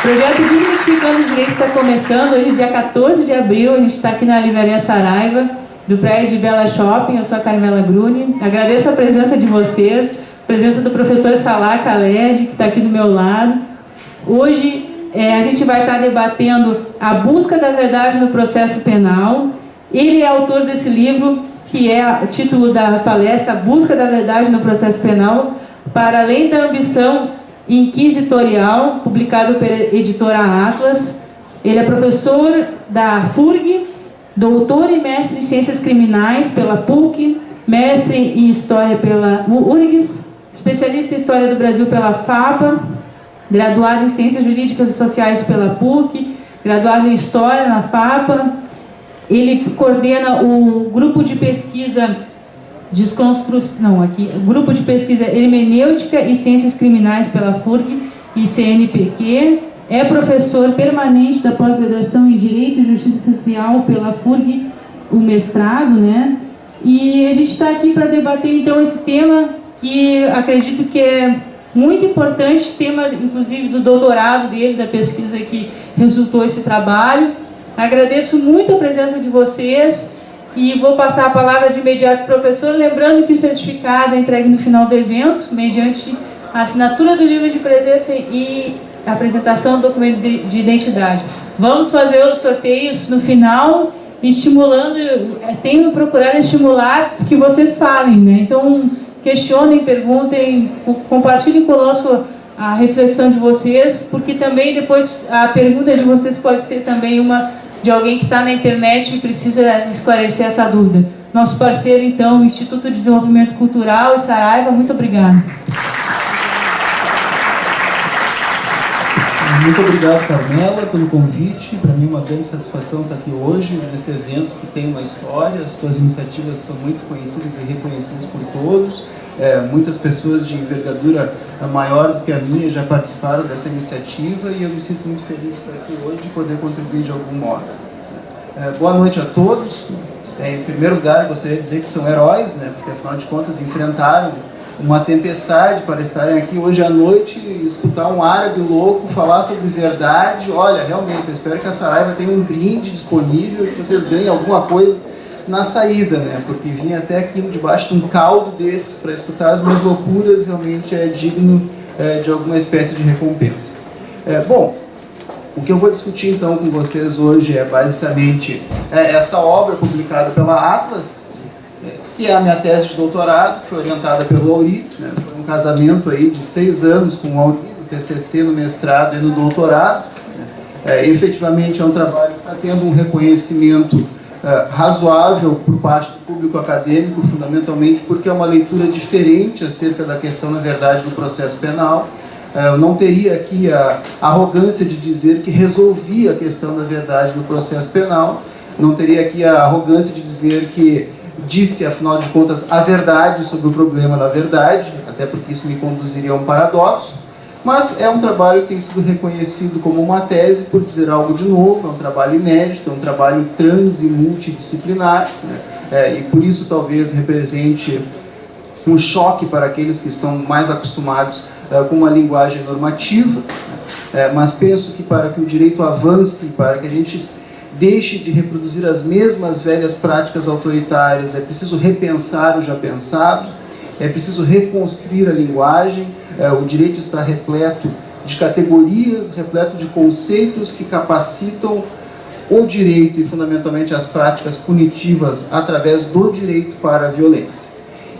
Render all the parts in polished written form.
projeto Dignificando os Direitos está começando hoje, dia 14 de abril. A gente está aqui na Livraria Saraiva, do prédio de Bela Shopping. Eu sou a Carmela Bruni. Agradeço a presença de vocês, a presença do professor Salah Khaled, que está aqui do meu lado. Hoje a gente vai estar debatendo a busca da verdade no processo penal. Ele é autor desse livro, que é o título da palestra, A Busca da Verdade no Processo Penal, para além da ambição inquisitorial, publicado pela editora Atlas. Ele é professor da FURG, doutor e mestre em Ciências Criminais pela PUC, mestre em História pela URGS, especialista em História do Brasil pela FAPA, graduado em Ciências Jurídicas e Sociais pela PUC, graduado em História na FAPA. Ele coordena o grupo de pesquisa grupo de pesquisa Hermenêutica e Ciências Criminais pela FURG e CNPq, é professor permanente da pós-graduação em Direito e Justiça Social pela FURG, o mestrado, né? E a gente está aqui para debater então esse tema que acredito que é muito importante, tema inclusive do doutorado dele, da pesquisa que resultou esse trabalho. Agradeço muito a presença de vocês e vou passar a palavra de imediato para o professor, lembrando que o certificado é entregue no final do evento, mediante a assinatura do livro de presença e a apresentação do documento de identidade. Vamos fazer os sorteios no final, estimulando, tenho procurado estimular que vocês falem, né? Então, questionem, perguntem, compartilhem conosco a reflexão de vocês, porque também depois a pergunta de vocês pode ser também uma de alguém que está na internet e precisa esclarecer essa dúvida. Nosso parceiro, então, o Instituto de Desenvolvimento Cultural e Saraiva, muito obrigado. Muito obrigado, Carmela, pelo convite. Para mim é uma grande satisfação estar aqui hoje, nesse evento que tem uma história. As suas iniciativas são muito conhecidas e reconhecidas por todos. Muitas pessoas de envergadura maior do que a minha já participaram dessa iniciativa e eu me sinto muito feliz de estar aqui hoje e poder contribuir de algum modo. Boa noite a todos. Em primeiro lugar, gostaria de dizer que são heróis, né, porque afinal de contas enfrentaram uma tempestade para estarem aqui hoje à noite e escutar um árabe louco falar sobre verdade. Olha, realmente, eu espero que a Saraiva tenha um brinde disponível e que vocês ganhem alguma coisa na saída, né? Porque vir até aqui debaixo de um caldo desses para escutar as minhas loucuras realmente é digno de alguma espécie de recompensa. Bom, o que eu vou discutir então com vocês hoje é basicamente esta obra publicada pela Atlas, que é a minha tese de doutorado, que foi orientada pelo Auri, né? Foi um casamento aí de 6 anos com o Auri, no TCC, no mestrado e no doutorado. Efetivamente é um trabalho que está tendo um reconhecimento razoável por parte do público acadêmico, fundamentalmente porque é uma leitura diferente acerca da questão, na verdade, do processo penal. Eu não teria aqui a arrogância de dizer que resolvia a questão da verdade no processo penal, não teria aqui a arrogância de dizer que disse, afinal de contas, a verdade sobre o problema da verdade, até porque isso me conduziria a um paradoxo. Mas é um trabalho que tem sido reconhecido como uma tese, por dizer algo de novo, é um trabalho inédito, é um trabalho trans e multidisciplinar, né? E por isso talvez represente um choque para aqueles que estão mais acostumados com uma linguagem normativa, mas penso que para que o direito avance, para que a gente deixe de reproduzir as mesmas velhas práticas autoritárias, é preciso repensar o já pensado, é preciso reconstruir a linguagem. O direito está repleto de categorias, repleto de conceitos que capacitam o direito e fundamentalmente as práticas punitivas através do direito para a violência.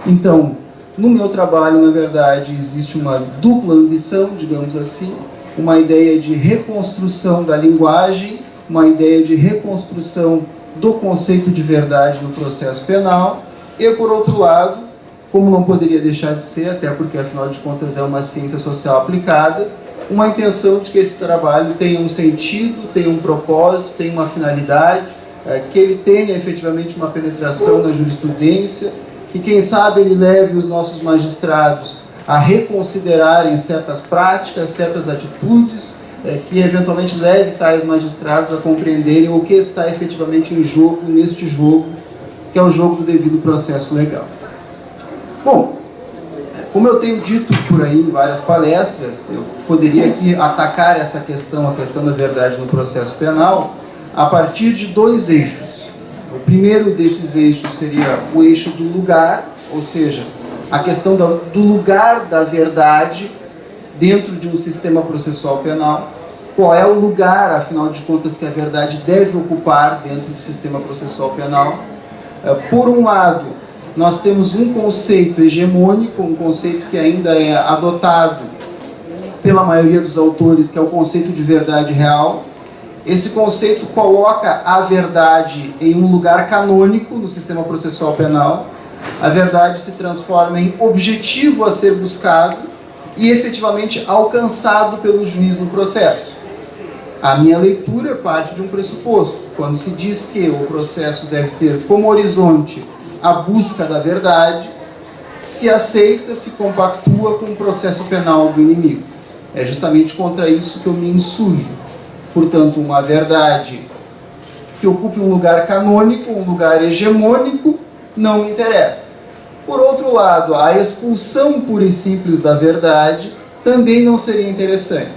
Então, no meu trabalho, na verdade, existe uma dupla ambição, digamos assim, uma ideia de reconstrução da linguagem, uma ideia de reconstrução do conceito de verdade no processo penal e, por outro lado, como não poderia deixar de ser, até porque, afinal de contas, é uma ciência social aplicada, uma intenção de que esse trabalho tenha um sentido, tenha um propósito, tenha uma finalidade, que ele tenha efetivamente uma penetração na jurisprudência, que, quem sabe, ele leve os nossos magistrados a reconsiderarem certas práticas, certas atitudes, que eventualmente leve tais magistrados a compreenderem o que está efetivamente em jogo neste jogo, que é o jogo do devido processo legal. Bom, Como eu tenho dito por aí em várias palestras, eu poderia aqui atacar essa questão, a questão da verdade no processo penal, a partir de dois eixos. O primeiro desses eixos seria o eixo do lugar, ou seja, a questão do lugar da verdade dentro de um sistema processual penal. Qual é o lugar, afinal de contas, que a verdade deve ocupar dentro do sistema processual penal? Por um lado, nós temos um conceito hegemônico, um conceito que ainda é adotado pela maioria dos autores, que é o conceito de verdade real. Esse conceito coloca a verdade em um lugar canônico no sistema processual penal. A verdade se transforma em objetivo a ser buscado e efetivamente alcançado pelo juiz no processo. A minha leitura parte de um pressuposto. Quando se diz que o processo deve ter como horizonte a busca da verdade, se aceita, se compactua com o processo penal do inimigo. É justamente contra isso que eu me insurjo. Portanto, uma verdade que ocupe um lugar canônico, um lugar hegemônico, não me interessa. Por outro lado, a expulsão pura e simples da verdade também não seria interessante.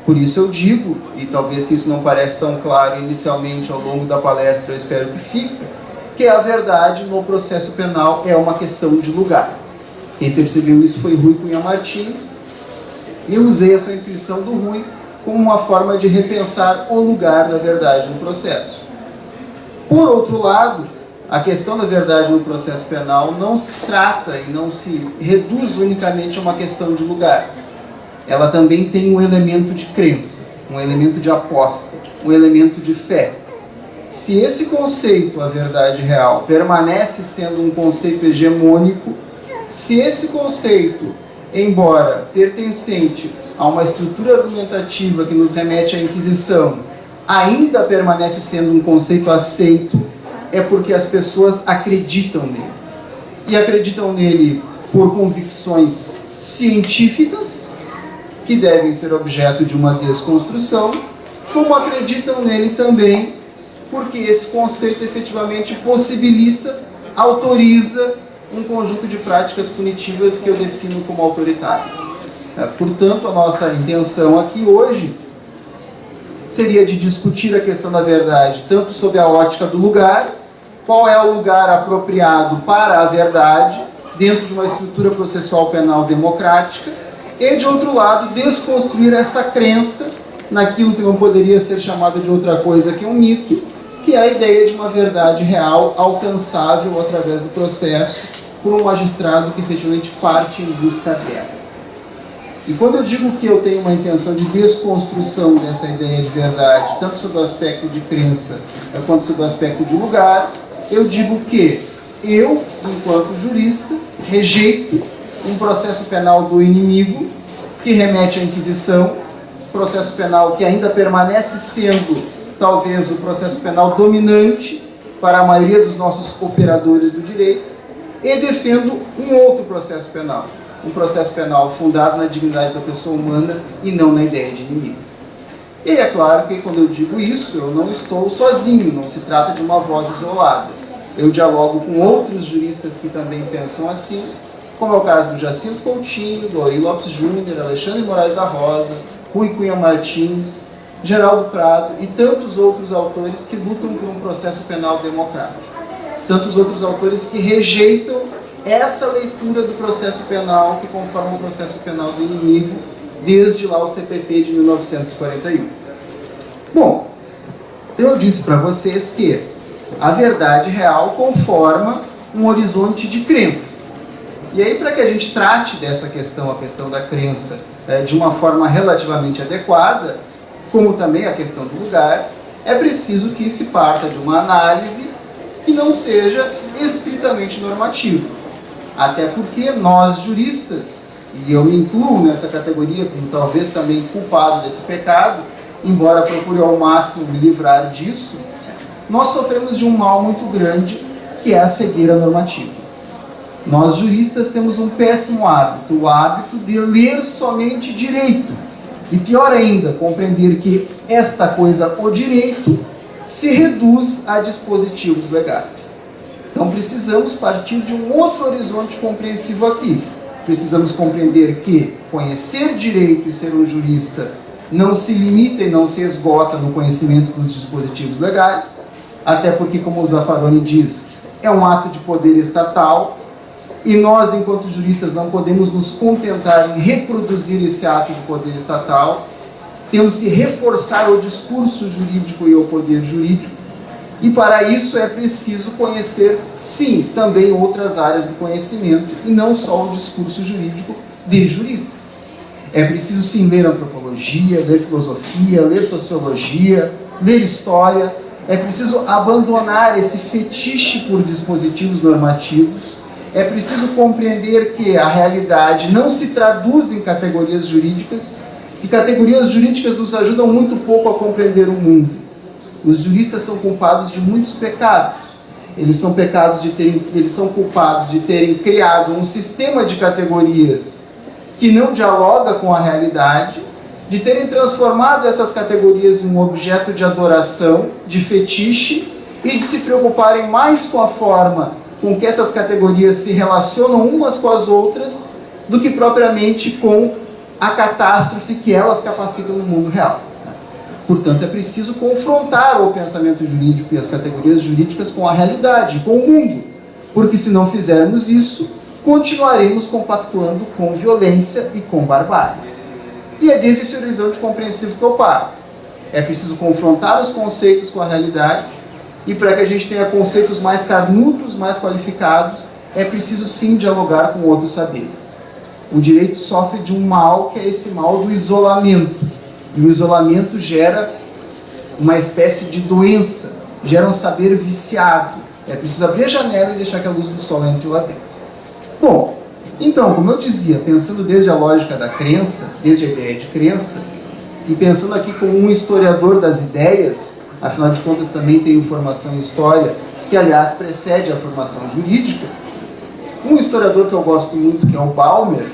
Por isso eu digo, e talvez se isso não parece tão claro inicialmente ao longo da palestra, eu espero que fique, que a verdade no processo penal é uma questão de lugar. Quem percebeu isso foi Rui Cunha Martins, e eu usei essa intuição do Rui como uma forma de repensar o lugar da verdade no processo. Por outro lado, a questão da verdade no processo penal não se trata e não se reduz unicamente a uma questão de lugar. Ela também tem um elemento de crença, um elemento de aposta, um elemento de fé. Se esse conceito, a verdade real, permanece sendo um conceito hegemônico, se esse conceito, embora pertencente a uma estrutura argumentativa que nos remete à Inquisição, ainda permanece sendo um conceito aceito, é porque as pessoas acreditam nele. E acreditam nele por convicções científicas, que devem ser objeto de uma desconstrução, como acreditam nele também porque esse conceito efetivamente possibilita, autoriza um conjunto de práticas punitivas que eu defino como autoritárias. Portanto, a nossa intenção aqui hoje seria de discutir a questão da verdade, tanto sob a ótica do lugar, qual é o lugar apropriado para a verdade, dentro de uma estrutura processual penal democrática, e, de outro lado, desconstruir essa crença naquilo que não poderia ser chamado de outra coisa que um mito, que é a ideia de uma verdade real alcançável através do processo por um magistrado que efetivamente parte em busca dela. E quando eu digo que eu tenho uma intenção de desconstrução dessa ideia de verdade, tanto sob o aspecto de crença quanto sob o aspecto de lugar, eu digo que eu, enquanto jurista, rejeito um processo penal do inimigo que remete à Inquisição, processo penal que ainda permanece sendo, talvez, o processo penal dominante para a maioria dos nossos operadores do direito, e defendo um outro processo penal. Um processo penal fundado na dignidade da pessoa humana e não na ideia de inimigo. E é claro que quando eu digo isso, eu não estou sozinho, não se trata de uma voz isolada. Eu dialogo com outros juristas que também pensam assim, como é o caso do Jacinto Coutinho, do Auri Lopes Júnior, Alexandre Moraes da Rosa, Rui Cunha Martins, Geraldo Prado e tantos outros autores que lutam por um processo penal democrático. Tantos outros autores que rejeitam essa leitura do processo penal que conforma o processo penal do inimigo, desde lá o CPP de 1941. Bom, eu disse para vocês que a verdade real conforma um horizonte de crença. E aí, para que a gente trate dessa questão, a questão da crença, de uma forma relativamente adequada, como também a questão do lugar, é preciso que se parta de uma análise que não seja estritamente normativa. Até porque nós, juristas, e eu me incluo nessa categoria como talvez também culpado desse pecado, embora procure ao máximo me livrar disso, nós sofremos de um mal muito grande, que é a cegueira normativa. Nós, juristas, temos um péssimo hábito, o hábito de ler somente direito. E pior ainda, compreender que esta coisa, o direito, se reduz a dispositivos legais. Então precisamos partir de um outro horizonte compreensivo aqui. precisamos compreender que conhecer direito e ser um jurista não se limita e não se esgota no conhecimento dos dispositivos legais, até porque, como o Zaffaroni diz, é um ato de poder estatal, e nós, enquanto juristas, não podemos nos contentar em reproduzir esse ato de poder estatal. Temos que reforçar o discurso jurídico e o poder jurídico, e para isso é preciso conhecer, sim, também outras áreas do conhecimento, e não só o discurso jurídico de juristas. É preciso, sim, ler antropologia, ler filosofia, ler sociologia, ler história. É preciso abandonar esse fetiche por dispositivos normativos. É preciso compreender que a realidade não se traduz em categorias jurídicas, e categorias jurídicas nos ajudam muito pouco a compreender o mundo. Os juristas são culpados de muitos pecados. Eles são culpados de terem criado um sistema de categorias que não dialoga com a realidade, de terem transformado essas categorias em um objeto de adoração, de fetiche, e de se preocuparem mais com a forma com que essas categorias se relacionam umas com as outras, do que propriamente com a catástrofe que elas capacitam no mundo real. Portanto, é preciso confrontar o pensamento jurídico e as categorias jurídicas com a realidade, com o mundo, porque se não fizermos isso, continuaremos compactuando com violência e com barbárie. E é desde esse horizonte compreensivo que eu paro. É preciso confrontar os conceitos com a realidade, e para que a gente tenha conceitos mais carnudos, mais qualificados, é preciso sim dialogar com outros saberes. O direito sofre de um mal, que é esse mal do isolamento. E o isolamento gera uma espécie de doença, gera um saber viciado. É preciso abrir a janela e deixar que a luz do sol entre lá dentro. Bom, então, como eu dizia, pensando desde a lógica da crença, desde a ideia de crença, e pensando aqui como um historiador das ideias, afinal de contas também tenho formação em história, que aliás precede a formação jurídica, um historiador que eu gosto muito, que é o Baumer,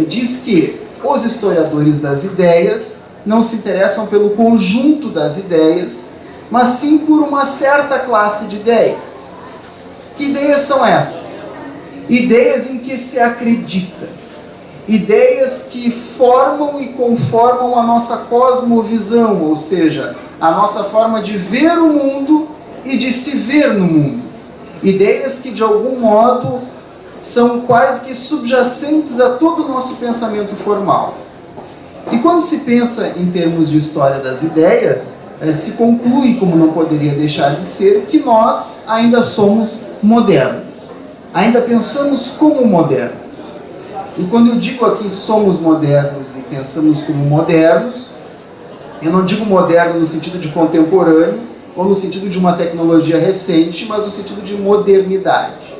diz que os historiadores das ideias não se interessam pelo conjunto das ideias, mas sim por uma certa classe de ideias. Que ideias são essas? Ideias em que se acredita. Ideias que formam e conformam a nossa cosmovisão, ou seja, a nossa forma de ver o mundo e de se ver no mundo. Ideias que, de algum modo, são quase que subjacentes a todo o nosso pensamento formal. E quando se pensa em termos de história das ideias, se conclui, como não poderia deixar de ser, que nós ainda somos modernos. Ainda pensamos como modernos. E quando eu digo aqui somos modernos e pensamos como modernos, eu não digo moderno no sentido de contemporâneo, ou no sentido de uma tecnologia recente, mas no sentido de modernidade.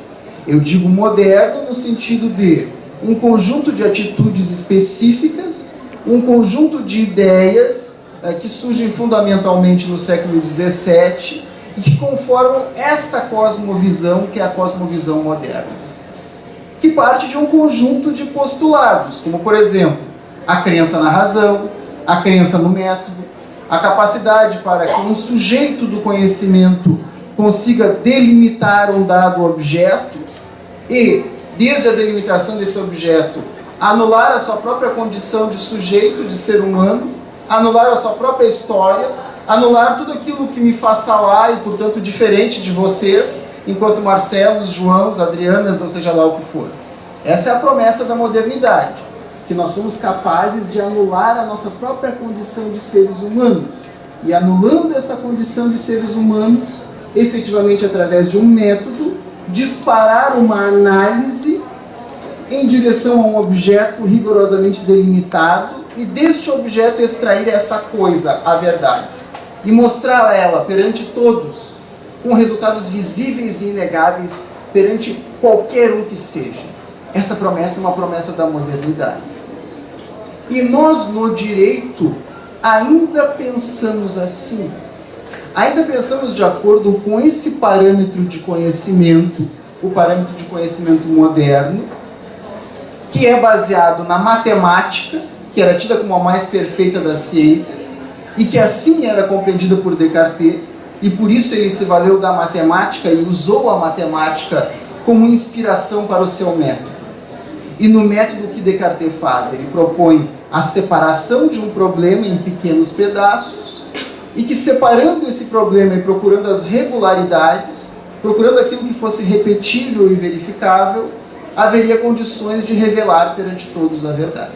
Eu digo moderno no sentido de um conjunto de atitudes específicas, um conjunto de ideias que surgem fundamentalmente no século XVII e que conformam essa cosmovisão que é a cosmovisão moderna, que parte de um conjunto de postulados, como, por exemplo, a crença na razão, a crença no método, a capacidade para que um sujeito do conhecimento consiga delimitar um dado objeto e, desde a delimitação desse objeto, anular a sua própria condição de sujeito, de ser humano, anular a sua própria história, anular tudo aquilo que me faça lá e, portanto, diferente de vocês, enquanto Marcelos, Joãos, Adrianas, ou seja lá o que for. Essa é a promessa da modernidade, que nós somos capazes de anular a nossa própria condição de seres humanos. E anulando essa condição de seres humanos, efetivamente através de um método, disparar uma análise em direção a um objeto rigorosamente delimitado e deste objeto extrair essa coisa, a verdade, e mostrar ela perante todos, com resultados visíveis e inegáveis perante qualquer um que seja. Essa promessa é uma promessa da modernidade. E nós, no direito, ainda pensamos assim. Ainda pensamos de acordo com esse parâmetro de conhecimento, o parâmetro de conhecimento moderno, que é baseado na matemática, que era tida como a mais perfeita das ciências, e que assim era compreendida por Descartes, e por isso ele se valeu da matemática e usou a matemática como inspiração para o seu método. E no método que Descartes faz, ele propõe a separação de um problema em pequenos pedaços, e que separando esse problema e procurando as regularidades, procurando aquilo que fosse repetível e verificável, haveria condições de revelar perante todos a verdade.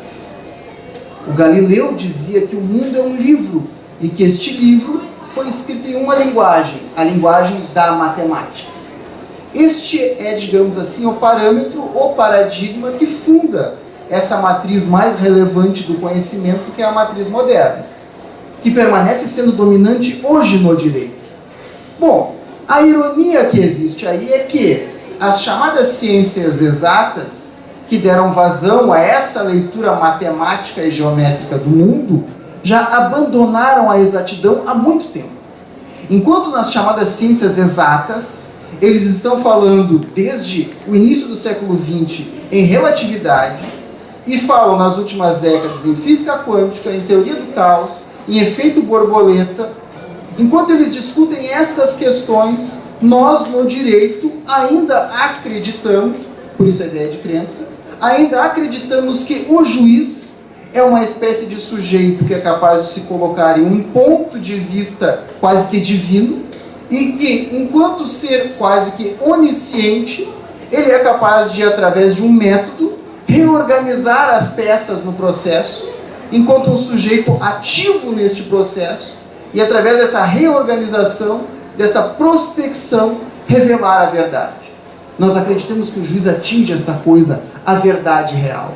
O Galileu dizia que o mundo é um livro, e que este livro foi escrito em uma linguagem, a linguagem da matemática. Este é, digamos assim, o parâmetro, o paradigma que funda essa matriz mais relevante do conhecimento, que é a matriz moderna, que permanece sendo dominante hoje no direito. Bom, a ironia que existe aí é que as chamadas ciências exatas, que deram vazão a essa leitura matemática e geométrica do mundo, já abandonaram a exatidão há muito tempo. Enquanto nas chamadas ciências exatas, eles estão falando desde o início do século XX em relatividade, e falam nas últimas décadas em física quântica, em teoria do caos, em efeito borboleta. Enquanto eles discutem essas questões, nós no direito ainda acreditamos, por isso a ideia de crença, ainda acreditamos que o juiz é uma espécie de sujeito que é capaz de se colocar em um ponto de vista quase que divino, e que, enquanto ser quase que onisciente, ele é capaz de, através de um método, reorganizar as peças no processo, enquanto um sujeito ativo neste processo, e através dessa reorganização, dessa prospecção, revelar a verdade. Nós acreditamos que o juiz atinge esta coisa, a verdade real,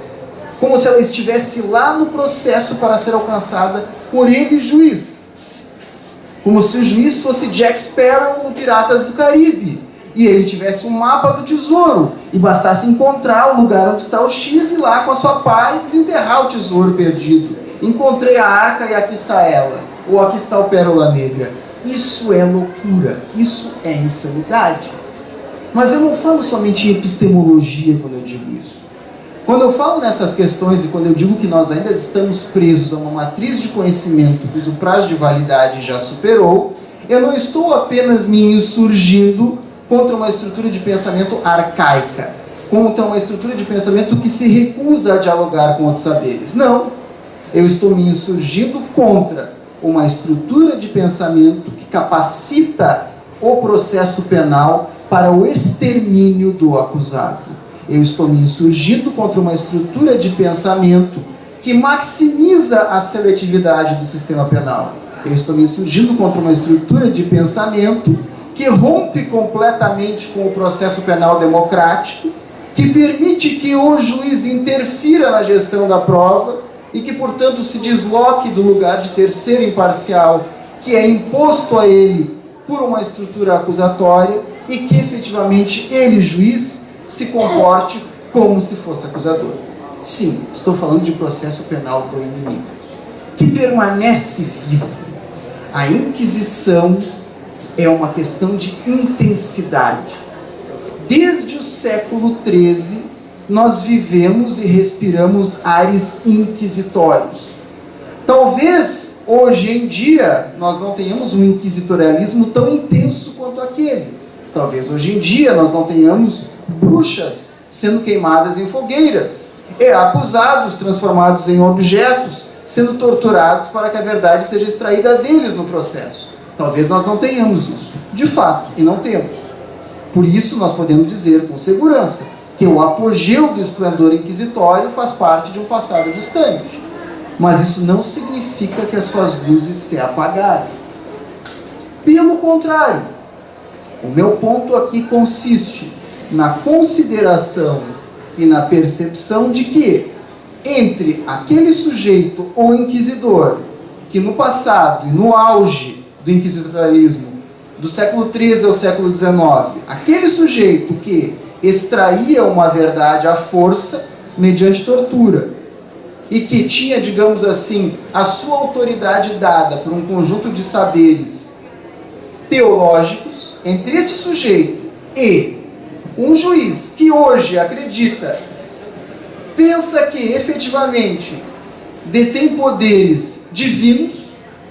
como se ela estivesse lá no processo para ser alcançada por ele, juiz. Como se o juiz fosse Jack Sparrow no Piratas do Caribe, e ele tivesse um mapa do tesouro, e bastasse encontrar o lugar onde está o X, e ir lá com a sua pá e desenterrar o tesouro perdido. Encontrei a arca e aqui está ela, ou aqui está o Pérola Negra. Isso é loucura, isso é insanidade. Mas eu não falo somente em epistemologia quando eu digo isso. Quando eu falo nessas questões e quando eu digo que nós ainda estamos presos a uma matriz de conhecimento cujo prazo de validade já superou, eu não estou apenas me insurgindo contra uma estrutura de pensamento arcaica, contra uma estrutura de pensamento que se recusa a dialogar com outros saberes. Não, eu estou me insurgindo contra uma estrutura de pensamento que capacita o processo penal para o extermínio do acusado. Eu estou me insurgindo contra uma estrutura de pensamento que maximiza a seletividade do sistema penal. Eu estou me insurgindo contra uma estrutura de pensamento que rompe completamente com o processo penal democrático, que permite que o juiz interfira na gestão da prova e que, portanto, se desloque do lugar de terceiro imparcial que é imposto a ele por uma estrutura acusatória e que, efetivamente, ele, juiz, se comporte como se fosse acusador. Sim, estou falando de processo penal do inimigo, que permanece vivo. A Inquisição é uma questão de intensidade. Desde o século XIII, nós vivemos e respiramos ares inquisitórios. Talvez, hoje em dia, nós não tenhamos um inquisitorialismo tão intenso quanto aquele. Talvez, hoje em dia, nós não tenhamos bruxas sendo queimadas em fogueiras, e acusados transformados em objetos, sendo torturados para que a verdade seja extraída deles no processo. Talvez nós não tenhamos isso, de fato, e não temos. Por isso nós podemos dizer com segurança que o apogeu do esplendor inquisitório faz parte de um passado distante. Mas isso não significa que as suas luzes se apagaram. Pelo contrário, o meu ponto aqui consiste na consideração e na percepção de que entre aquele sujeito ou inquisidor que no passado e no auge do inquisitorialismo do século XIII ao século XIX, aquele sujeito que extraía uma verdade à força mediante tortura e que tinha, digamos assim, a sua autoridade dada por um conjunto de saberes teológicos, entre esse sujeito e um juiz que hoje acredita, pensa que efetivamente detém poderes divinos,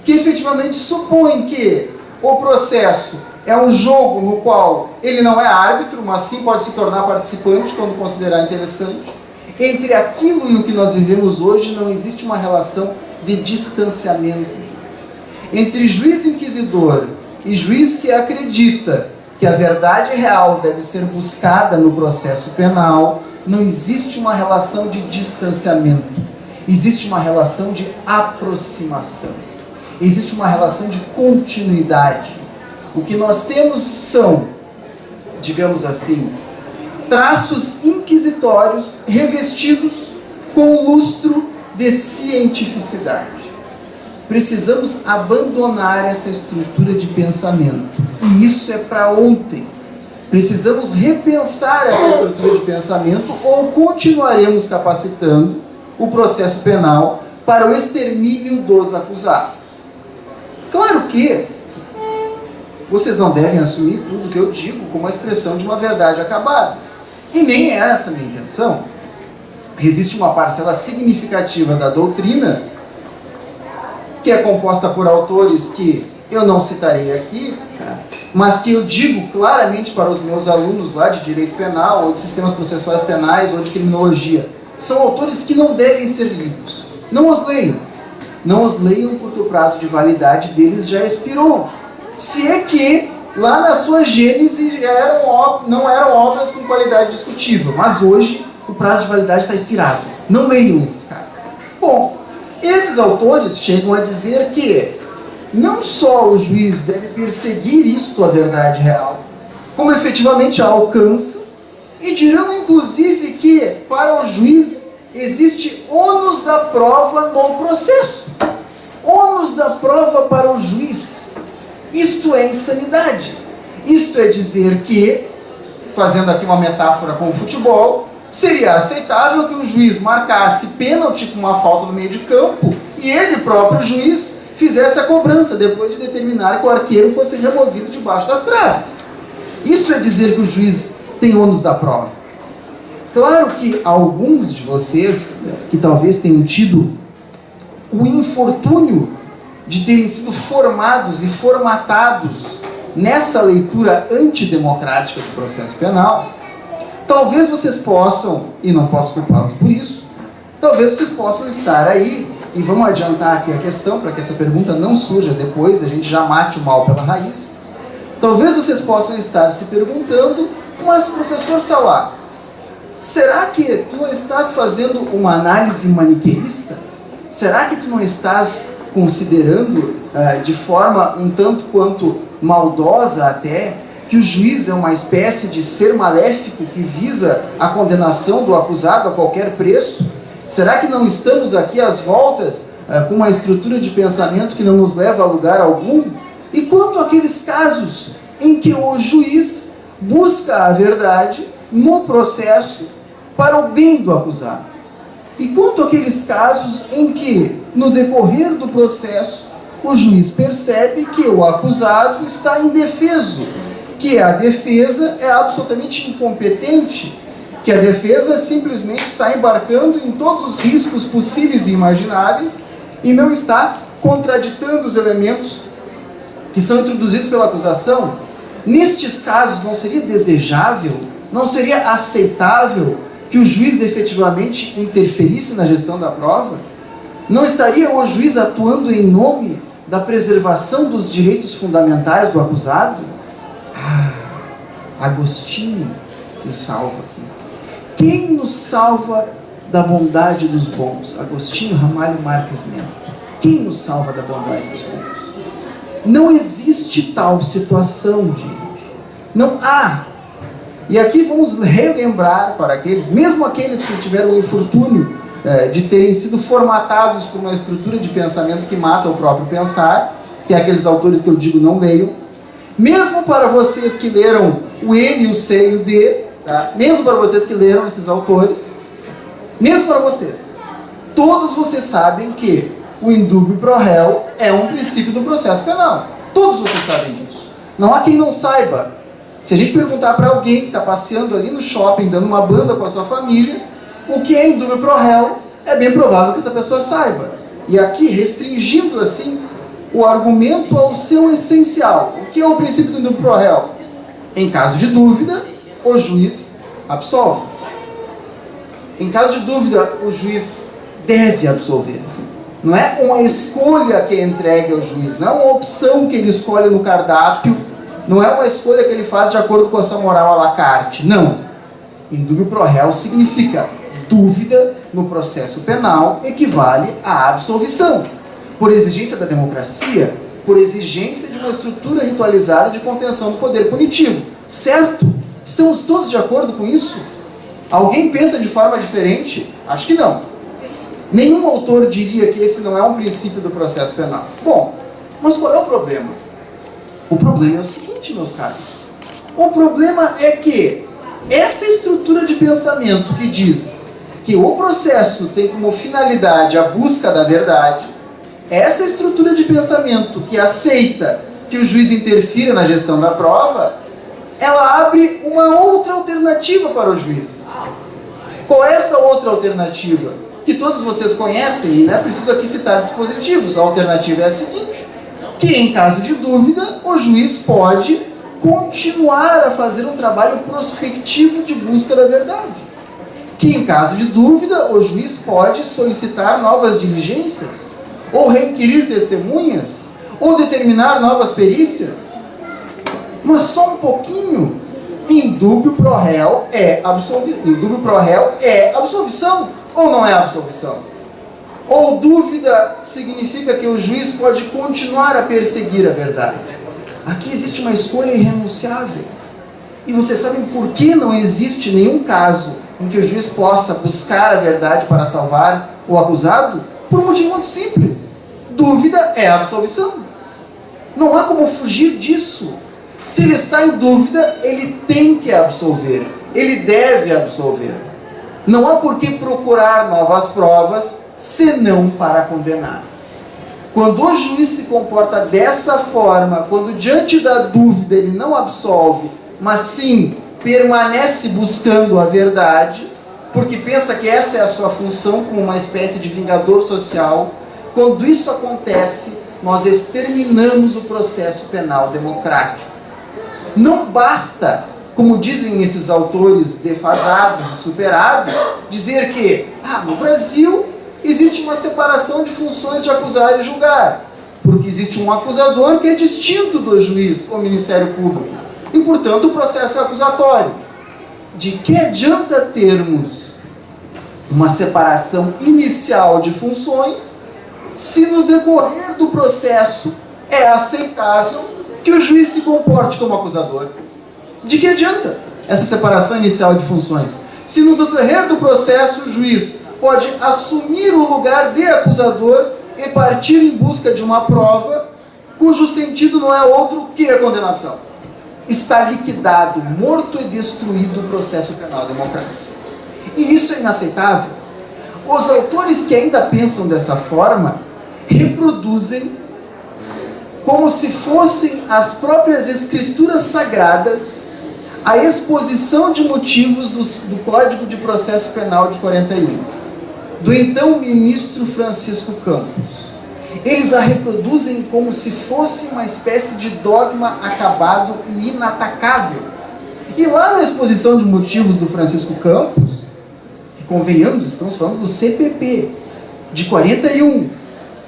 que efetivamente supõe que o processo é um jogo no qual ele não é árbitro, mas sim pode se tornar participante quando considerar interessante. Entre aquilo e o que nós vivemos hoje não existe uma relação de distanciamento. Entre juiz inquisidor e juiz que acredita que a verdade real deve ser buscada no processo penal, não existe uma relação de distanciamento. Existe uma relação de aproximação. Existe uma relação de continuidade. O que nós temos são, digamos assim, traços inquisitórios revestidos com o lustro de cientificidade. Precisamos abandonar essa estrutura de pensamento. E isso é para ontem. Precisamos repensar essa estrutura de pensamento ou continuaremos capacitando o processo penal para o extermínio dos acusados. Claro que vocês não devem assumir tudo que eu digo como a expressão de uma verdade acabada. E nem é essa a minha intenção. Existe uma parcela significativa da doutrina que é composta por autores que eu não citarei aqui, mas que eu digo claramente para os meus alunos lá de direito penal, ou de sistemas processuais penais, ou de criminologia. São autores que não devem ser lidos. Não os leiam. Não os leiam porque o prazo de validade deles já expirou. Se é que lá na sua gênese não eram obras com qualidade discutível, mas hoje o prazo de validade está expirado. Não leiam esses caras. Bom, esses autores chegam a dizer que não só o juiz deve perseguir isto, a verdade real, como efetivamente a alcança, e dirão inclusive que para o juiz existe ônus da prova no processo. Ônus da prova para o juiz. Isto é insanidade. Isto é dizer que, fazendo aqui uma metáfora com o futebol, seria aceitável que o juiz marcasse pênalti com uma falta no meio de campo e ele próprio, o juiz, fizesse a cobrança depois de determinar que o arqueiro fosse removido debaixo das traves. Isso é dizer que o juiz tem ônus da prova. Claro que alguns de vocês, que talvez tenham tido o infortúnio de terem sido formados e formatados nessa leitura antidemocrática do processo penal, talvez vocês possam, e não posso culpá-los por isso, talvez vocês possam estar aí, e vamos adiantar aqui a questão, para que essa pergunta não surja depois, a gente já mate o mal pela raiz. Talvez vocês possam estar se perguntando, mas professor Salá, será que tu não estás fazendo uma análise maniqueísta? Será que tu não estás considerando de forma um tanto quanto maldosa até, que o juiz é uma espécie de ser maléfico que visa a condenação do acusado a qualquer preço? Será que não estamos aqui às voltas com uma estrutura de pensamento que não nos leva a lugar algum? E quanto àqueles casos em que o juiz busca a verdade no processo para o bem do acusado? E quanto àqueles casos em que, no decorrer do processo, o juiz percebe que o acusado está indefeso, que a defesa é absolutamente incompetente, que a defesa simplesmente está embarcando em todos os riscos possíveis e imagináveis e não está contraditando os elementos que são introduzidos pela acusação? Nestes casos, não seria desejável, não seria aceitável que o juiz efetivamente interferisse na gestão da prova? Não estaria o juiz atuando em nome da preservação dos direitos fundamentais do acusado? Agostinho nos salva aqui. Quem nos salva da bondade dos bons? Agostinho Ramalho Marques Neto. Quem nos salva da bondade dos bons? Não existe tal situação, gente. Não há. E aqui vamos relembrar para aqueles, mesmo aqueles que tiveram o infortúnio de terem sido formatados por uma estrutura de pensamento que mata o próprio pensar, que é aqueles autores que eu digo não leiam, mesmo para vocês que leram o N, o C e o D, tá? Mesmo para vocês que leram esses autores, mesmo para vocês, todos vocês sabem que o indúbio pro réu é um princípio do processo penal. Todos vocês sabem disso. Não há quem não saiba. Se a gente perguntar para alguém que está passeando ali no shopping, dando uma banda com a sua família, o que é indúbio pro réu, é bem provável que essa pessoa saiba. E aqui, restringindo assim o argumento ao seu essencial. O que é o princípio do indúbio pro réu? Em caso de dúvida, o juiz absolve. Em caso de dúvida, o juiz deve absolver. Não é uma escolha que é entregue ao juiz, não é uma opção que ele escolhe no cardápio, não é uma escolha que ele faz de acordo com a sua moral à la carte. Não. Indúbio pro réu significa dúvida no processo penal equivale à absolvição. Por exigência da democracia, por exigência de uma estrutura ritualizada de contenção do poder punitivo. Certo? Estamos todos de acordo com isso? Alguém pensa de forma diferente? Acho que não. Nenhum autor diria que esse não é um princípio do processo penal. Bom, mas qual é o problema? O problema é o seguinte, meus caros. O problema é que essa estrutura de pensamento que diz que o processo tem como finalidade a busca da verdade, essa estrutura de pensamento que aceita que o juiz interfira na gestão da prova, ela abre uma outra alternativa para o juiz. Qual é essa outra alternativa? Que todos vocês conhecem, e não é preciso aqui citar dispositivos. A alternativa é a seguinte: que em caso de dúvida, o juiz pode continuar a fazer um trabalho prospectivo de busca da verdade. Que em caso de dúvida, o juiz pode solicitar novas diligências, ou requerir testemunhas, ou determinar novas perícias. Mas só um pouquinho. Indúbio pro réu é absolvição, ou não é absolvição? Ou dúvida significa que o juiz pode continuar a perseguir a verdade? Aqui existe uma escolha irrenunciável. E vocês sabem por que não existe nenhum caso em que o juiz possa buscar a verdade para salvar o acusado? Por um motivo muito simples. Dúvida é absolvição. Não há como fugir disso. Se ele está em dúvida, ele tem que absolver. Ele deve absolver. Não há por que procurar novas provas, senão para condenar. Quando o juiz se comporta dessa forma, quando diante da dúvida ele não absolve, mas sim permanece buscando a verdade, porque pensa que essa é a sua função como uma espécie de vingador social, quando isso acontece, nós exterminamos o processo penal democrático. Não basta, como dizem esses autores defasados e superados, dizer que, no Brasil existe uma separação de funções de acusar e julgar, porque existe um acusador que é distinto do juiz ou Ministério Público, e portanto o processo é acusatório. De que adianta termos uma separação inicial de funções, se no decorrer do processo é aceitável que o juiz se comporte como acusador? De que adianta essa separação inicial de funções, se no decorrer do processo o juiz pode assumir o lugar de acusador e partir em busca de uma prova cujo sentido não é outro que a condenação? Está liquidado, morto e destruído o processo penal democrático. E isso é inaceitável. Os autores que ainda pensam dessa forma reproduzem como se fossem as próprias escrituras sagradas a exposição de motivos do Código de Processo Penal de 41, do então ministro Francisco Campos. Eles a reproduzem como se fosse uma espécie de dogma acabado e inatacável. E lá na exposição de motivos do Francisco Campos, que convenhamos, estamos falando do CPP, de 41,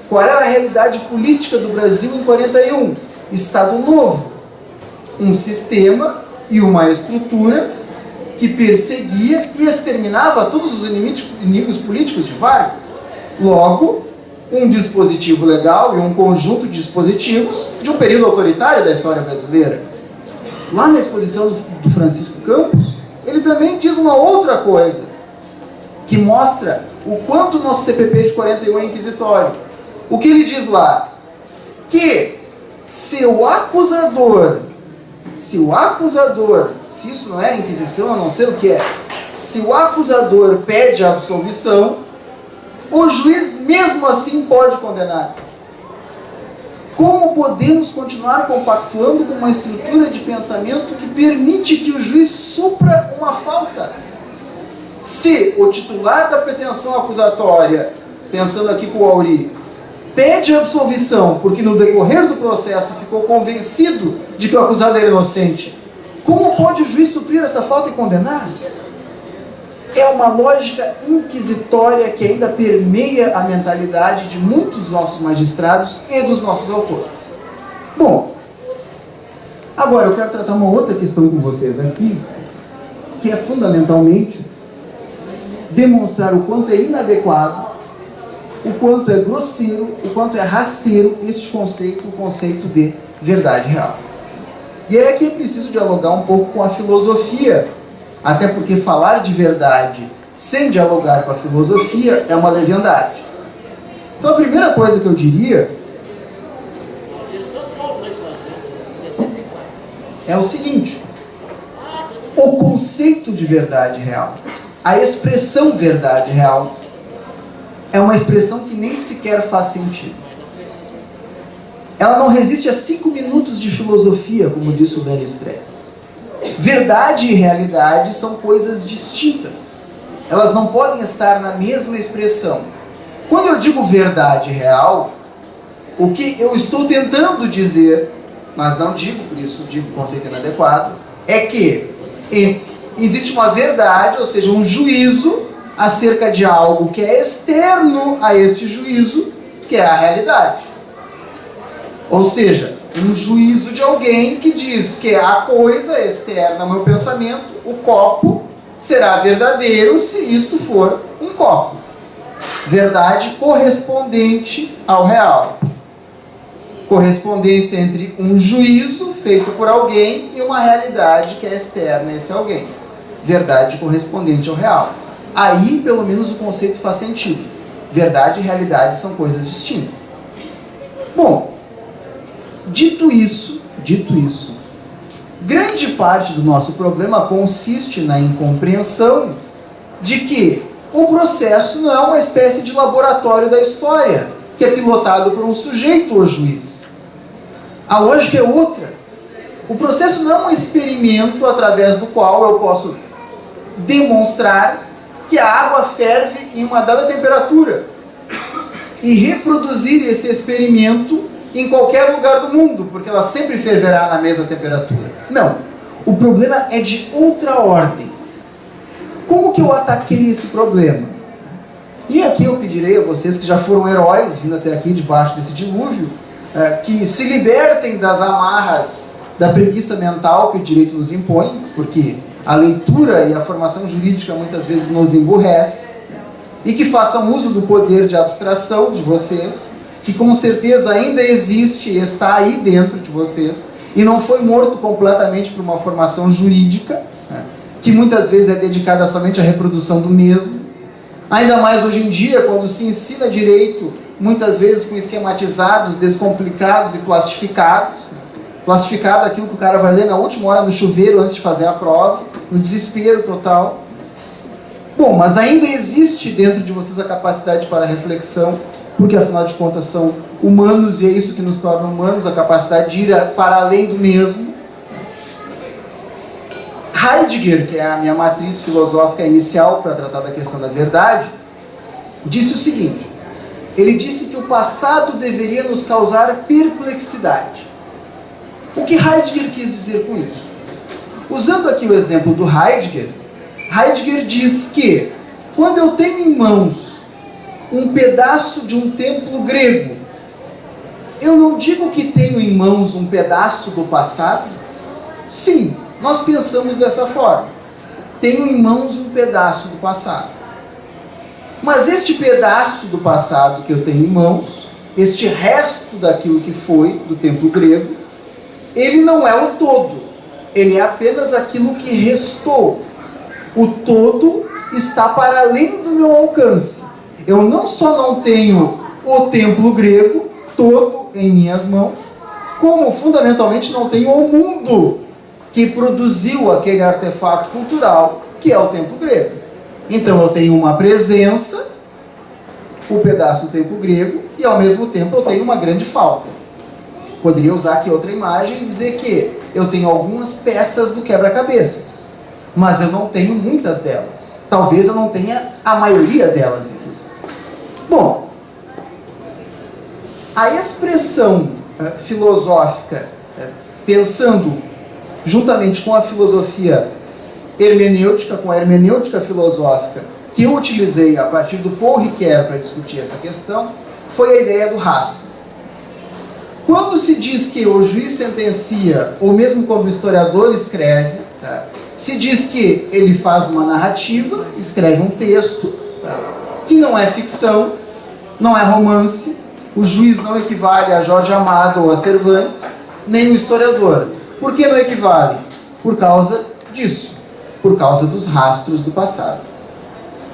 qual era a realidade política do Brasil em 41? Estado Novo. Um sistema e uma estrutura que perseguia e exterminava todos os inimigos políticos de Vargas. Logo, um dispositivo legal e um conjunto de dispositivos de um período autoritário da história brasileira. Lá na exposição do Francisco Campos, ele também diz uma outra coisa, que mostra o quanto o nosso CPP de 41 é inquisitório. O que ele diz lá? Que se o acusador, se isso não é inquisição, eu não sei o que é, se o acusador pede a absolvição, o juiz mesmo assim pode condenar. Como podemos continuar compactuando com uma estrutura de pensamento que permite que o juiz supra uma falta? Se o titular da pretensão acusatória, pensando aqui com o Auri, pede absolvição porque no decorrer do processo ficou convencido de que o acusado era inocente, como pode o juiz suprir essa falta e condenar? é uma lógica inquisitória que ainda permeia a mentalidade de muitos dos nossos magistrados e dos nossos autores. Bom, agora eu quero tratar uma outra questão com vocês aqui, que é fundamentalmente demonstrar o quanto é inadequado, o quanto é grosseiro, o quanto é rasteiro este conceito, o conceito de verdade real. E é aqui eu preciso dialogar um pouco com a filosofia, até porque falar de verdade sem dialogar com a filosofia é uma leviandade. Então a primeira coisa que eu diria é o seguinte: o conceito de verdade real, a expressão verdade real, é uma expressão que nem sequer faz sentido. Ela não resiste a 5 minutos de filosofia, como disse o Daniel Streck. Verdade e realidade são coisas distintas. Elas não podem estar na mesma expressão. Quando eu digo verdade real, o que eu estou tentando dizer, mas não digo, por isso digo conceito inadequado, é que existe uma verdade, ou seja, um juízo acerca de algo que é externo a este juízo, que é a realidade. Ou seja, um juízo de alguém que diz que a coisa externa ao meu pensamento, o copo, será verdadeiro se isto for um copo. Verdade correspondente ao real. Correspondência entre um juízo feito por alguém e uma realidade que é externa a esse alguém. Verdade correspondente ao real. Aí, pelo menos, o conceito faz sentido. Verdade e realidade são coisas distintas. Bom, dito isso, grande parte do nosso problema consiste na incompreensão de que o processo não é uma espécie de laboratório da história, que é pilotado por um sujeito ou juiz. A lógica é outra. O processo não é um experimento através do qual eu posso demonstrar que a água ferve em uma dada temperatura e reproduzir esse experimento em qualquer lugar do mundo, porque ela sempre ferverá na mesma temperatura. Não. O problema é de outra ordem. Como que eu ataquei esse problema? E aqui eu pedirei a vocês que já foram heróis, vindo até aqui debaixo desse dilúvio, que se libertem das amarras da preguiça mental que o direito nos impõe, porque a leitura e a formação jurídica muitas vezes nos emburrece, e que façam uso do poder de abstração de vocês, que com certeza ainda existe e está aí dentro de vocês, e não foi morto completamente por uma formação jurídica, que muitas vezes é dedicada somente à reprodução do mesmo. Ainda mais hoje em dia, quando se ensina direito, muitas vezes com esquematizados, descomplicados e classificados. Classificado aquilo que o cara vai ler na última hora no chuveiro antes de fazer a prova, no desespero total. Bom, mas ainda existe dentro de vocês a capacidade para reflexão, porque afinal de contas são humanos e é isso que nos torna humanos, a capacidade de ir para além do mesmo. Heidegger, que é a minha matriz filosófica inicial para tratar da questão da verdade, disse o seguinte: ele disse que o passado deveria nos causar perplexidade. O que Heidegger quis dizer com isso? Usando aqui o exemplo do Heidegger, Heidegger diz que quando eu tenho em mãos um pedaço de um templo grego, eu não digo que tenho em mãos um pedaço do passado. Sim, nós pensamos dessa forma. Tenho em mãos um pedaço do passado. Mas este pedaço do passado que eu tenho em mãos, este resto daquilo que foi do templo grego, ele não é o todo. Ele é apenas aquilo que restou. O todo está para além do meu alcance. Eu não só não tenho o templo grego todo em minhas mãos, como fundamentalmente não tenho o mundo que produziu aquele artefato cultural que é o templo grego. Então eu tenho uma presença, o pedaço do templo grego, e ao mesmo tempo eu tenho uma grande falta. Poderia usar aqui outra imagem e dizer que eu tenho algumas peças do quebra-cabeças, mas eu não tenho muitas delas. Talvez eu não tenha a maioria delas, inclusive. Bom, a expressão filosófica, pensando juntamente com a filosofia hermenêutica, com a hermenêutica filosófica que eu utilizei a partir do Paul Ricoeur para discutir essa questão, foi a ideia do rastro. Quando se diz que o juiz sentencia, ou mesmo quando o historiador escreve, tá, se diz que ele faz uma narrativa, escreve um texto, tá, que não é ficção, não é romance, o juiz não equivale a Jorge Amado ou a Cervantes, nem o historiador. Por que não equivale? Por causa disso, por causa dos rastros do passado.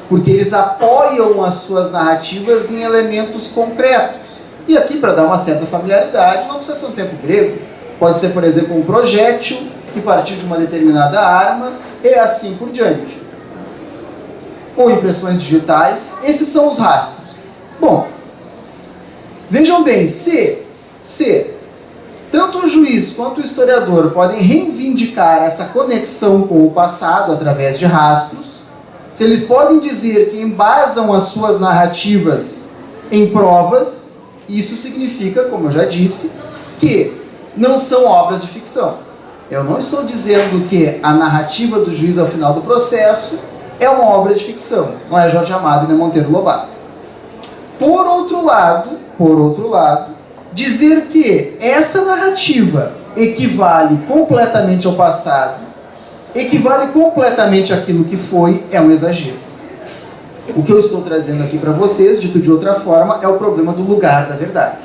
Porque eles apoiam as suas narrativas em elementos concretos. E aqui, para dar uma certa familiaridade, não precisa ser um tempo grego. Pode ser, por exemplo, um projétil que partir de uma determinada arma e assim por diante. Ou impressões digitais. Esses são os rastros. Bom, vejam bem, se tanto o juiz quanto o historiador podem reivindicar essa conexão com o passado através de rastros, se eles podem dizer que embasam as suas narrativas em provas, isso significa, como eu já disse, que não são obras de ficção. Eu não estou dizendo que a narrativa do juiz ao final do processo é uma obra de ficção. Não é Jorge Amado e nem Monteiro Lobato. Por outro lado, dizer que essa narrativa equivale completamente ao passado, equivale completamente àquilo que foi, é um exagero. O que eu estou trazendo aqui para vocês, dito de outra forma, é o problema do lugar da verdade.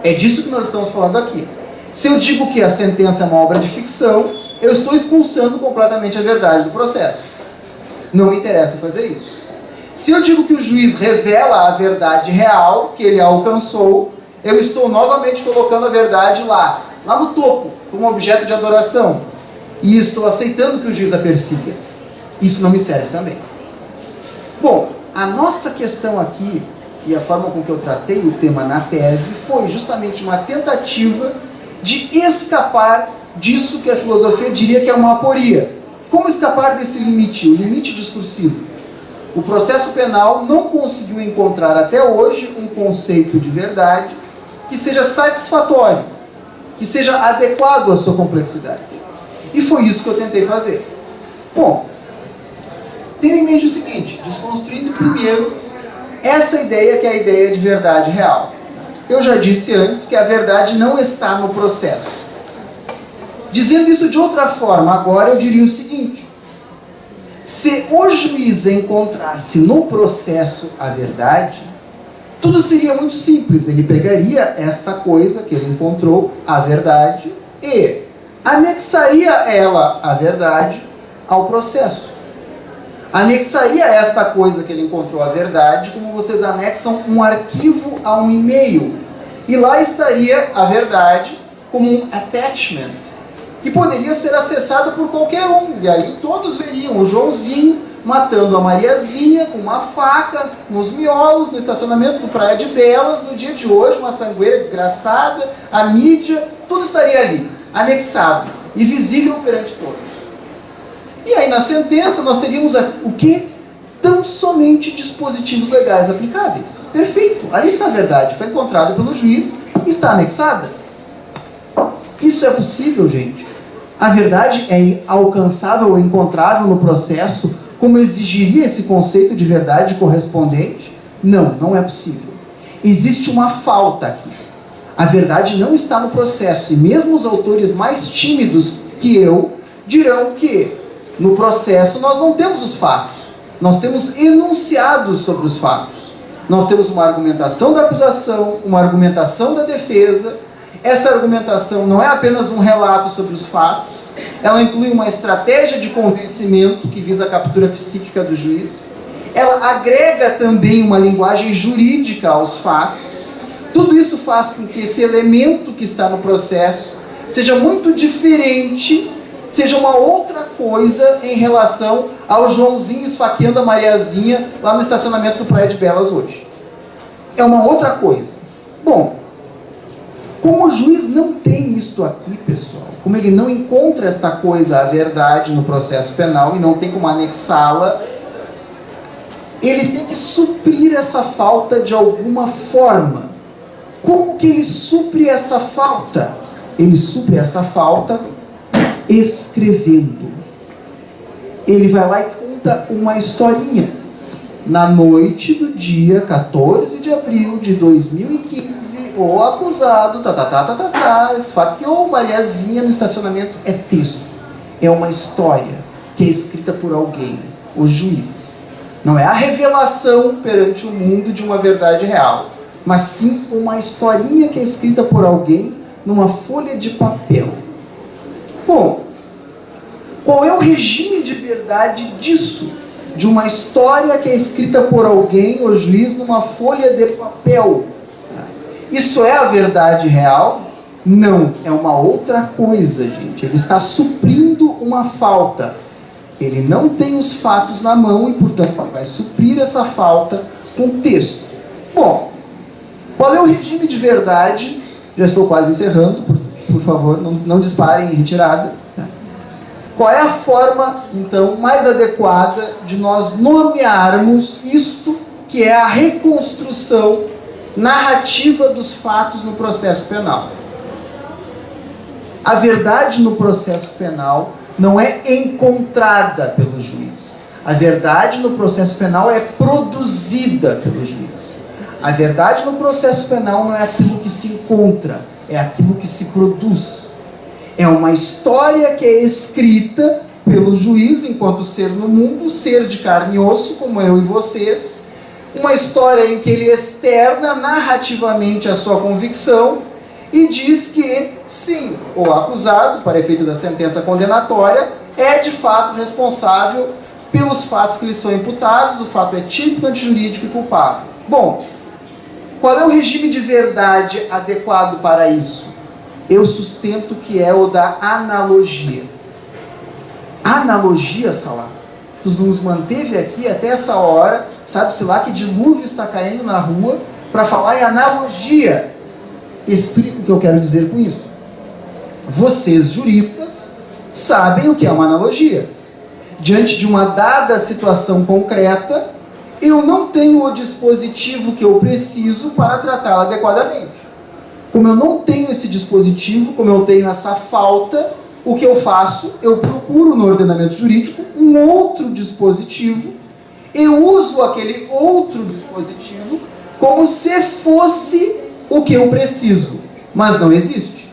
É disso que nós estamos falando aqui. Se eu digo que a sentença é uma obra de ficção, eu estou expulsando completamente a verdade do processo. Não me interessa fazer isso. Se eu digo que o juiz revela a verdade real que ele alcançou, eu estou novamente colocando a verdade lá no topo, como objeto de adoração. E estou aceitando que o juiz a persiga. Isso não me serve também. Bom, a nossa questão aqui, e a forma com que eu tratei o tema na tese, foi justamente uma tentativa de escapar disso que a filosofia diria que é uma aporia. Como escapar desse limite, o limite discursivo? O processo penal não conseguiu encontrar até hoje um conceito de verdade que seja satisfatório, que seja adequado à sua complexidade. E foi isso que eu tentei fazer. Bom, tenha em mente o seguinte, desconstruindo primeiro essa ideia que é a ideia de verdade real. Eu já disse antes que a verdade não está no processo. Dizendo isso de outra forma, agora eu diria o seguinte: se o juiz encontrasse no processo a verdade, tudo seria muito simples. Ele pegaria esta coisa que ele encontrou, a verdade, e anexaria ela, a verdade, ao processo. Anexaria esta coisa que ele encontrou, a verdade, como vocês anexam um arquivo a um e-mail. E lá estaria a verdade como um attachment, que poderia ser acessado por qualquer um. E aí todos veriam o Joãozinho matando a Mariazinha com uma faca nos miolos, no estacionamento do Praia de Belas, no dia de hoje, uma sangueira desgraçada, a mídia, tudo estaria ali, anexado e visível perante todos. E aí na sentença nós teríamos o quê? Tão somente dispositivos legais aplicáveis. Perfeito, ali está a verdade, foi encontrada pelo juiz e está anexada. Isso é possível, gente? A verdade é alcançável ou encontrável no processo como exigiria esse conceito de verdade correspondente? Não, não é possível. Existe uma falta aqui. A verdade não está no processo, e mesmo os autores mais tímidos que eu dirão que no processo nós não temos os fatos, nós temos enunciados sobre os fatos. Nós temos uma argumentação da acusação, uma argumentação da defesa. Essa argumentação não é apenas um relato sobre os fatos, ela inclui uma estratégia de convencimento que visa a captura psíquica do juiz. Ela agrega também uma linguagem jurídica aos fatos. Tudo isso faz com que esse elemento que está no processo seja muito diferente, seja uma outra coisa em relação ao Joãozinho esfaqueando a Mariazinha lá no estacionamento do Praia de Belas hoje. É uma outra coisa. Bom, como o juiz não tem isto aqui, pessoal, como ele não encontra esta coisa, a verdade, no processo penal e não tem como anexá-la, ele tem que suprir essa falta de alguma forma. Como que ele supre essa falta? Ele supre essa falta escrevendo. ele vai lá e conta uma historinha. Na noite do dia 14 de abril de 2015, o acusado, esfaqueou Mariazinha no estacionamento. É texto. É uma história que é escrita por alguém, o juiz. Não é a revelação perante o mundo de uma verdade real, mas sim uma historinha que é escrita por alguém numa folha de papel. Bom, qual é o regime de verdade disso? De uma história que é escrita por alguém, o juiz, numa folha de papel. Isso é a verdade real? Não, é uma outra coisa, gente. Ele está suprindo uma falta. Ele não tem os fatos na mão e, portanto, vai suprir essa falta com texto. Bom, qual é o regime de verdade? Já estou quase encerrando, por favor, não disparem em retirada. Qual é a forma, então, mais adequada de nós nomearmos isto que é a reconstrução narrativa dos fatos no processo penal? A verdade no processo penal não é encontrada pelo juiz. A verdade no processo penal é produzida pelo juiz. A verdade no processo penal não é aquilo que se encontra, é aquilo que se produz. É uma história que é escrita pelo juiz enquanto ser no mundo, ser de carne e osso, como eu e vocês. Uma história em que ele externa narrativamente a sua convicção e diz que, sim, o acusado, para efeito da sentença condenatória, é de fato responsável pelos fatos que lhe são imputados, o fato é típico, antijurídico e culpável. Bom, qual é o regime de verdade adequado para isso? Eu sustento que é o da analogia. Analogia, Salá. Tu nos manteve aqui até essa hora, sabe-se lá que dilúvio está caindo na rua, para falar em analogia. Explico o que eu quero dizer com isso. Vocês, juristas, sabem o que é uma analogia. Diante de uma dada situação concreta, eu não tenho o dispositivo que eu preciso para tratá-la adequadamente. Como eu não tenho esse dispositivo, como eu tenho essa falta, o que eu faço? Eu procuro no ordenamento jurídico um outro dispositivo, eu uso aquele outro dispositivo como se fosse o que eu preciso, mas não existe.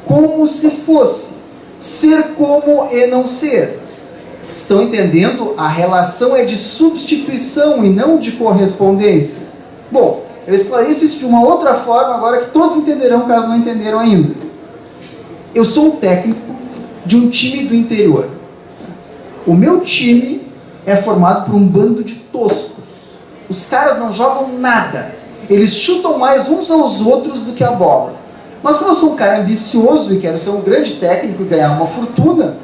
Como se fosse. Ser como e não ser. Estão entendendo? A relação é de substituição e não de correspondência. Bom, eu esclareço isso de uma outra forma agora que todos entenderão, caso não entenderam ainda. Eu sou um técnico de um time do interior. O meu time é formado por um bando de toscos. Os caras não jogam nada. Eles chutam mais uns aos outros do que a bola. Mas como eu sou um cara ambicioso e quero ser um grande técnico e ganhar uma fortuna,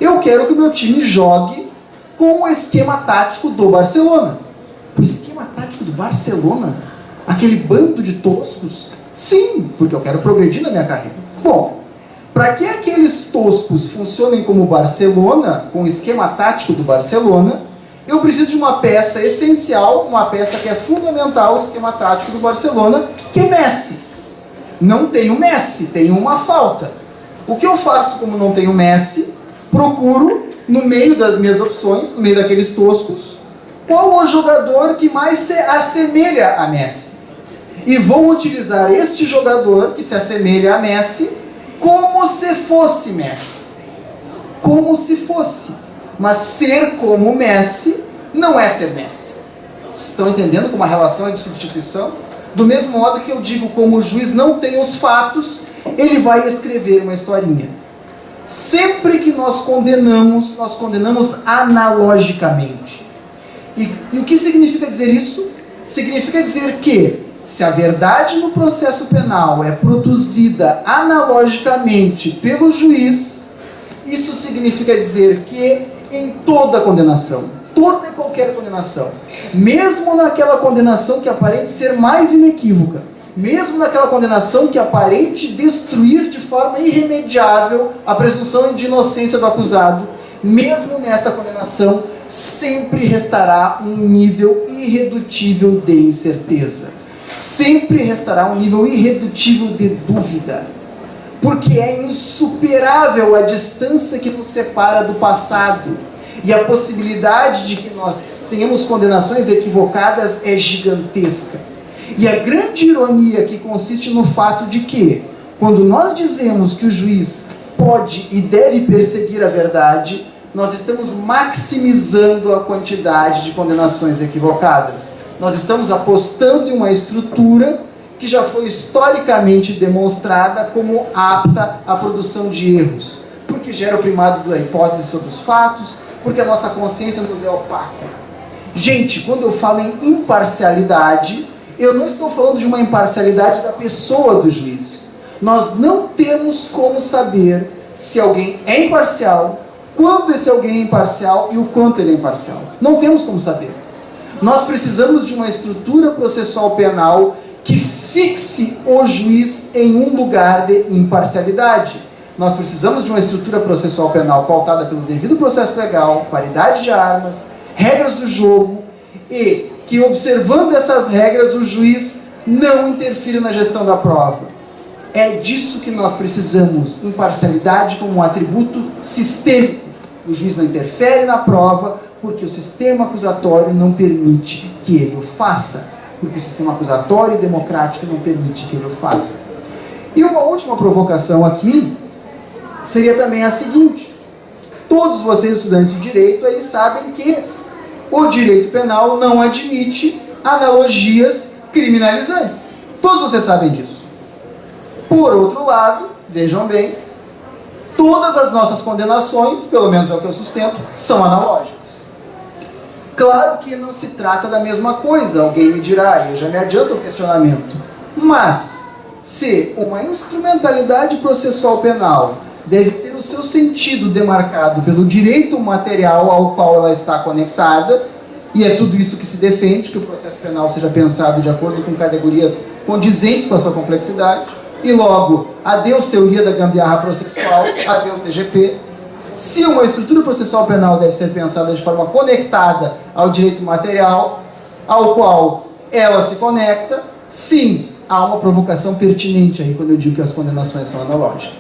eu quero que o meu time jogue com o esquema tático do Barcelona. O esquema tático do Barcelona? Aquele bando de toscos? Sim, porque eu quero progredir na minha carreira. Bom, para que aqueles toscos funcionem como Barcelona, com o esquema tático do Barcelona, eu preciso de uma peça essencial, uma peça que é fundamental ao esquema tático do Barcelona, que é Messi. Não tenho Messi, tenho uma falta. O que eu faço como não tenho Messi? Procuro, no meio das minhas opções, no meio daqueles toscos, qual o jogador que mais se assemelha a Messi. E vou utilizar este jogador que se assemelha a Messi como se fosse Messi. Como se fosse. Mas ser como Messi não é ser Messi. Vocês estão entendendo como a relação é de substituição? Do mesmo modo que eu digo, como o juiz não tem os fatos, ele vai escrever uma historinha. Sempre que nós condenamos analogicamente. E o que significa dizer isso? Significa dizer que, se a verdade no processo penal é produzida analogicamente pelo juiz, isso significa dizer que em toda condenação, toda e qualquer condenação, mesmo naquela condenação que aparente ser mais inequívoca, mesmo naquela condenação que aparente destruir de forma irremediável a presunção de inocência do acusado, mesmo nesta condenação, sempre restará um nível irredutível de incerteza. Sempre restará um nível irredutível de dúvida. porque é insuperável a distância que nos separa do passado, e a possibilidade de que nós tenhamos condenações equivocadas é gigantesca. E a grande ironia que consiste no fato de que, quando nós dizemos que o juiz pode e deve perseguir a verdade, nós estamos maximizando a quantidade de condenações equivocadas. Nós estamos apostando em uma estrutura que já foi historicamente demonstrada como apta à produção de erros, porque gera o primado da hipótese sobre os fatos, porque a nossa consciência nos é opaca. Gente, quando eu falo em imparcialidade, eu não estou falando de uma imparcialidade da pessoa do juiz. Nós não temos como saber se alguém é imparcial, quando esse alguém é imparcial e o quanto ele é imparcial. Não temos como saber. Nós precisamos de uma estrutura processual penal que fixe o juiz em um lugar de imparcialidade. Nós precisamos de uma estrutura processual penal pautada pelo devido processo legal, paridade de armas, regras do jogo, e que, observando essas regras, o juiz não interfira na gestão da prova. É disso que nós precisamos, imparcialidade como um atributo sistêmico. O juiz não interfere na prova porque o sistema acusatório não permite que ele o faça. Porque o sistema acusatório e democrático não permite que ele o faça. E uma última provocação aqui seria também a seguinte: todos vocês, estudantes de direito, aí sabem que o direito penal não admite analogias criminalizantes. Todos vocês sabem disso. Por outro lado, vejam bem, todas as nossas condenações, pelo menos é o que eu sustento, são analógicas. Claro que não se trata da mesma coisa, alguém me dirá, eu já me adianto o questionamento. Mas, se uma instrumentalidade processual penal deve ter o seu sentido demarcado pelo direito material ao qual ela está conectada, e é tudo isso que se defende, que o processo penal seja pensado de acordo com categorias condizentes com a sua complexidade, e logo, adeus teoria da gambiarra processual, adeus TGP. Se uma estrutura processual penal deve ser pensada de forma conectada ao direito material, ao qual ela se conecta, sim, há uma provocação pertinente aí quando eu digo que as condenações são analógicas.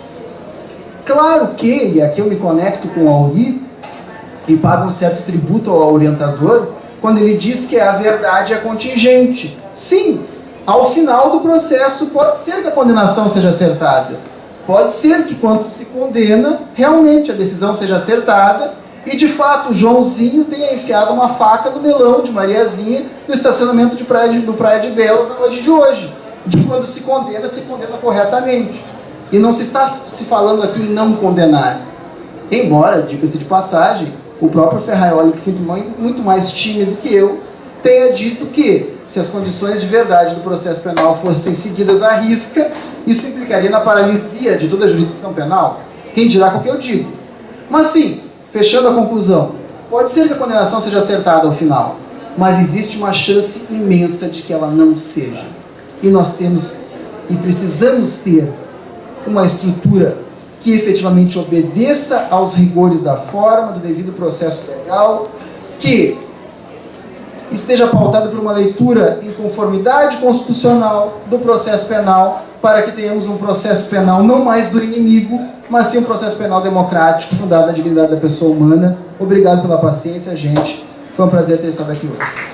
Claro que, e aqui eu me conecto com o Auri, e pago um certo tributo ao orientador, quando ele diz que a verdade é contingente. Sim, ao final do processo pode ser que a condenação seja acertada. Pode ser que quando se condena, realmente a decisão seja acertada e de fato o Joãozinho tenha enfiado uma faca no melão de Mariazinha no estacionamento do Praia de Belas na noite de hoje. E quando se condena corretamente. E não se está se falando aqui em não condenar. Embora, diga-se de passagem, o próprio Ferraioli, que foi muito mais tímido que eu, tenha dito que se as condições de verdade do processo penal fossem seguidas à risca, isso implicaria na paralisia de toda a jurisdição penal. Quem dirá com o que eu digo? Mas sim, fechando a conclusão, pode ser que a condenação seja acertada ao final, mas existe uma chance imensa de que ela não seja. E nós temos e precisamos ter uma estrutura que efetivamente obedeça aos rigores da forma, do devido processo legal, que esteja pautada por uma leitura em conformidade constitucional do processo penal, para que tenhamos um processo penal não mais do inimigo, mas sim um processo penal democrático, fundado na dignidade da pessoa humana. Obrigado pela paciência, gente. Foi um prazer ter estado aqui hoje.